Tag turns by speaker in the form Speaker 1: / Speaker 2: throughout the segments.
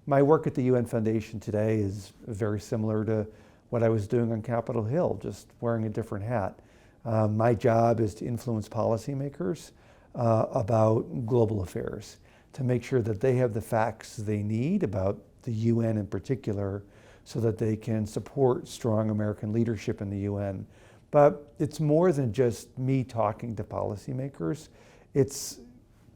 Speaker 1: My work at the UN Foundation today is very similar to what I was doing on Capitol Hill, just wearing a different hat. My job is to influence policymakers about global affairs, to make sure that they have the facts they need about the UN in particular, so that they can support strong American leadership in the UN. But it's more than just me talking to policymakers. It's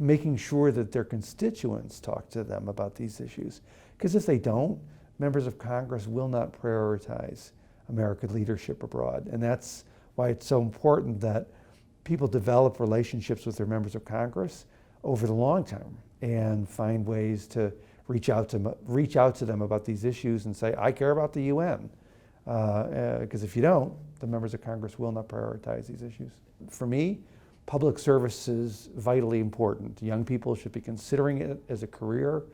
Speaker 1: making sure that their constituents talk to them about these issues. Because if they don't, members of Congress will not prioritize American leadership abroad. And that's why it's so important that people develop relationships with their members of Congress over the long term and find ways to reach out to them about these issues and say, I care about the UN. Because if you don't, the members of Congress will not prioritize these issues. For me, public service is vitally important. Young people should be considering it as a career.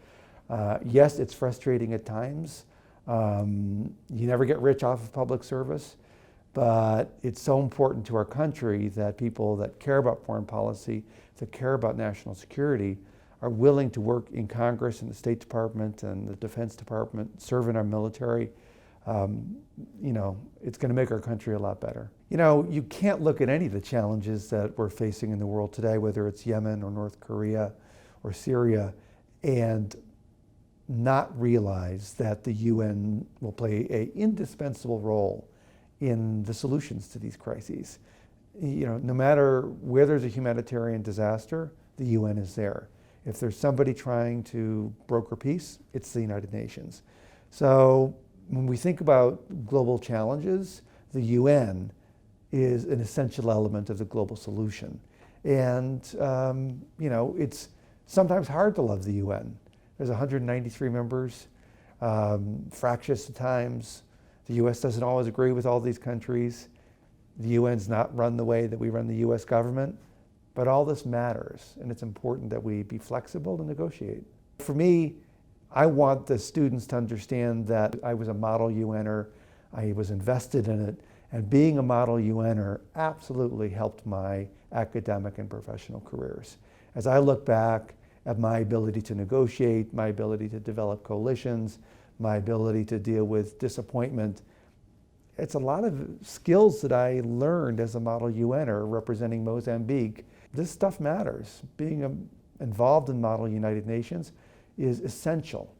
Speaker 1: Yes, it's frustrating at times. You never get rich off of public service, but it's so important to our country that people that care about foreign policy, that care about national security, are willing to work in Congress and the State Department and the Defense Department, serve in our military. It's going to make our country a lot better. You can't look at any of the challenges that we're facing in the world today, whether it's Yemen or North Korea or Syria, and not realize that the UN will play an indispensable role in the solutions to these crises. No matter where there's a humanitarian disaster, the UN is there. If there's somebody trying to broker peace, it's the United Nations. So when we think about global challenges, the UN is an essential element of the global solution. And it's sometimes hard to love the UN. There's 193 members, fractious at times. The US doesn't always agree with all these countries. The UN's not run the way that we run the US government. But all this matters, and it's important that we be flexible and negotiate. For me, I want the students to understand that I was a model UNer, I was invested in it, and being a model UNer absolutely helped my academic and professional careers. As I look back at my ability to negotiate, my ability to develop coalitions, my ability to deal with disappointment, it's a lot of skills that I learned as a model UNer representing Mozambique. This stuff matters. Being involved in Model United Nations is essential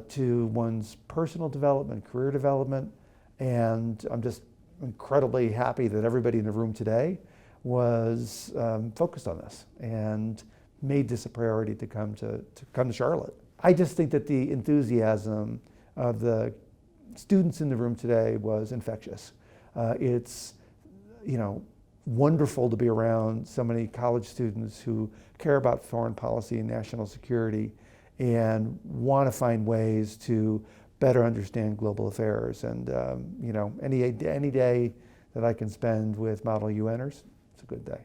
Speaker 1: to one's personal development, career development, and I'm just incredibly happy that everybody in the room today was focused on this and made this a priority to come to Charlotte. I just think that the enthusiasm of the students in the room today was infectious. It's wonderful to be around so many college students who care about foreign policy and national security and want to find ways to better understand global affairs. And any day that I can spend with model UNers, it's a good day.